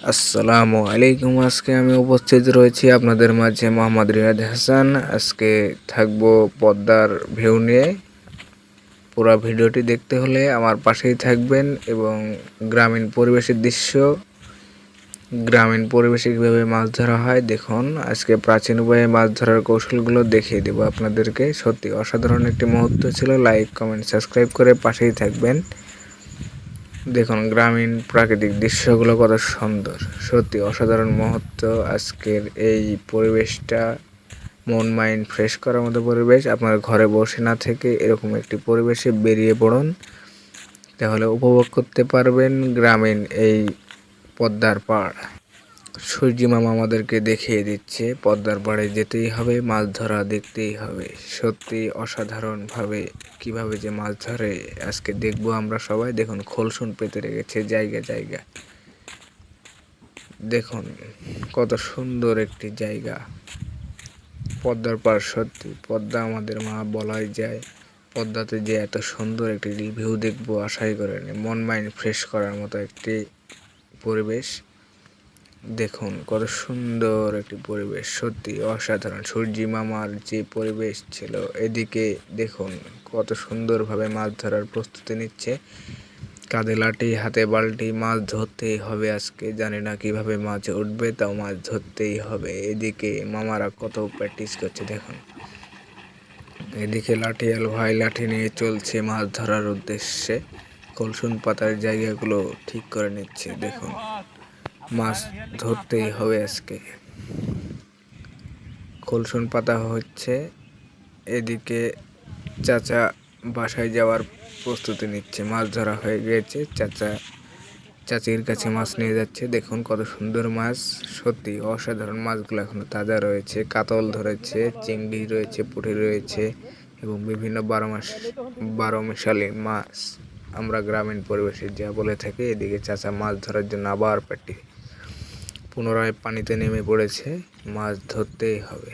আসসালামু আলাইকুম। আজকে আমি উপস্থিত রয়েছি আপনাদের মাঝে মোহাম্মদ রিয়াদ হাসান। আজকে থাকবো পদ্মার ভিউ নিয়ে। পুরো ভিডিওটি দেখতে হলে আমার পাশেই থাকবেন এবং গ্রামীণ পরিবেশের দৃশ্য, গ্রামীণ পরিবেশে কীভাবে মাছ ধরা হয় দেখুন। আজকে প্রাচীন উপায়ে মাছ ধরার কৌশলগুলো দেখিয়ে দেবো আপনাদেরকে। সত্যি অসাধারণ একটি মুহূর্ত ছিল। লাইক, কমেন্ট, সাবস্ক্রাইব করে পাশেই থাকবেন। দেখুন গ্রামীণ প্রাকৃতিক দৃশ্যগুলো কত সুন্দর, সত্যি অসাধারণ মুহূর্ত। আজকের এই পরিবেশটা মন মাইন্ড ফ্রেশ করার মতো পরিবেশ। আপনার ঘরে বসে না থেকে এরকম একটি পরিবেশে বেরিয়ে পড়ুন, তাহলে উপভোগ করতে পারবেন গ্রামীণ এই পদ্মার পাড়। সূর্যি মামা আমাদেরকে দেখিয়ে দিচ্ছে পদ্মার পাড়ে যেতেই হবে, মাছ ধরা দেখতেই হবে। সত্যি অসাধারণভাবে কিভাবে যে মাছ ধরে আজকে দেখবো আমরা সবাই। দেখুন খোলসুন পেতে রেখেছে জায়গা জায়গা। দেখুন কত সুন্দর একটি জায়গা পদ্মার পাড়। সত্যি পদ্মা আমাদের মা বলাই যায়। পদ্মাতে যে এত সুন্দর একটি ভিউ দেখবো আশাই করিনি। মন মাইন্ড ফ্রেশ করার মতো একটি পরিবেশ। দেখুন কত সুন্দর একটি পরিবেশ, সত্যি অসাধারণ। সূর্যি মামার যে পরিবেশ ছিল, এদিকে দেখুন কত সুন্দরভাবে মাছ ধরার প্রস্তুতি নিচ্ছে। কাঁধে লাঠি, হাতে বালতি, মাছ ধরতেই হবে আজকে। জানি না কিভাবে মাছ উঠবে, তাও মাছ ধরতেই হবে। এদিকে মামারা কত প্র্যাকটিস করছে দেখুন। এদিকে লাঠিয়াল ভাই লাঠি নিয়ে চলছে মাছ ধরার উদ্দেশ্যে। কলসুন পাতার জায়গাগুলো ঠিক করে নিচ্ছে। দেখুন মাছ ধরতেই হবে আজকে। কলসুন পাতা হচ্ছে, এদিকে চাচা বাসায় যাওয়ার প্রস্তুতি নিচ্ছে। মাছ ধরা হয়ে গিয়েছে, চাচা চাচির কাছে মাছ নিয়ে যাচ্ছে। দেখুন কত সুন্দর মাছ, সত্যি অসাধারণ। মাছগুলো এখনো তাজা রয়েছে। কাতল ধরেছে, চিংড়ি রয়েছে, পুঁটি রয়েছে এবং বিভিন্ন বারোমেশালি মাছ আমরা গ্রামীণ পরিবেশে যা বলে থাকি। এদিকে চাচা মাছ ধরার জন্য আবার পুনরায় পানিতে নেমে পড়েছে। মাছ ধরতেই হবে।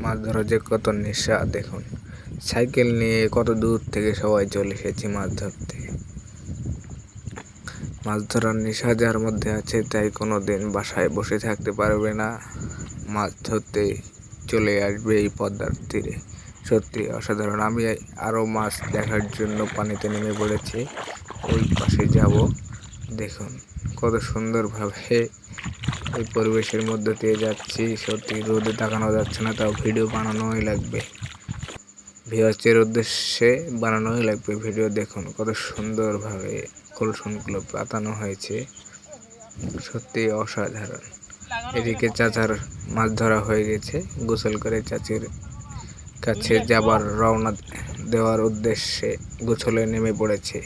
মাছ ধরা যে কত নেশা দেখুন। সাইকেল নিয়ে কত দূর থেকে সবাই চলে এসেছে মাছ ধরতে। মাছ ধরার নেশা যার মধ্যে আছে, তাই কোনো দিন বাসায় বসে থাকতে পারবে না, মাছ ধরতে চলে আসবে এই পদ্মার তীরে। সত্যি অসাধারণ। আমি আরও মাছ দেখার জন্য পানিতে নেমে পড়েছি, ওই পাশে যাব। দেখুন কত সুন্দরভাবে এই পরিবেশের মধ্যে দিয়ে যাচ্ছি। সত্যি রোদে তাকানো যাচ্ছে না, তাও ভিডিও বানানোই লাগবে। ভিউয়ার্সের উদ্দেশ্যে বানানোই লাগবে ভিডিও। দেখুন কত সুন্দরভাবে কলসুনগুলো পাতানো হয়েছে, সত্যি অসাধারণ। এদিকে চাচার মাছ ধরা হয়ে গেছে, গোসল করে চাচির কাছে যাবার রওনা দেওয়ার উদ্দেশ্যে গোসলে নেমে পড়েছে।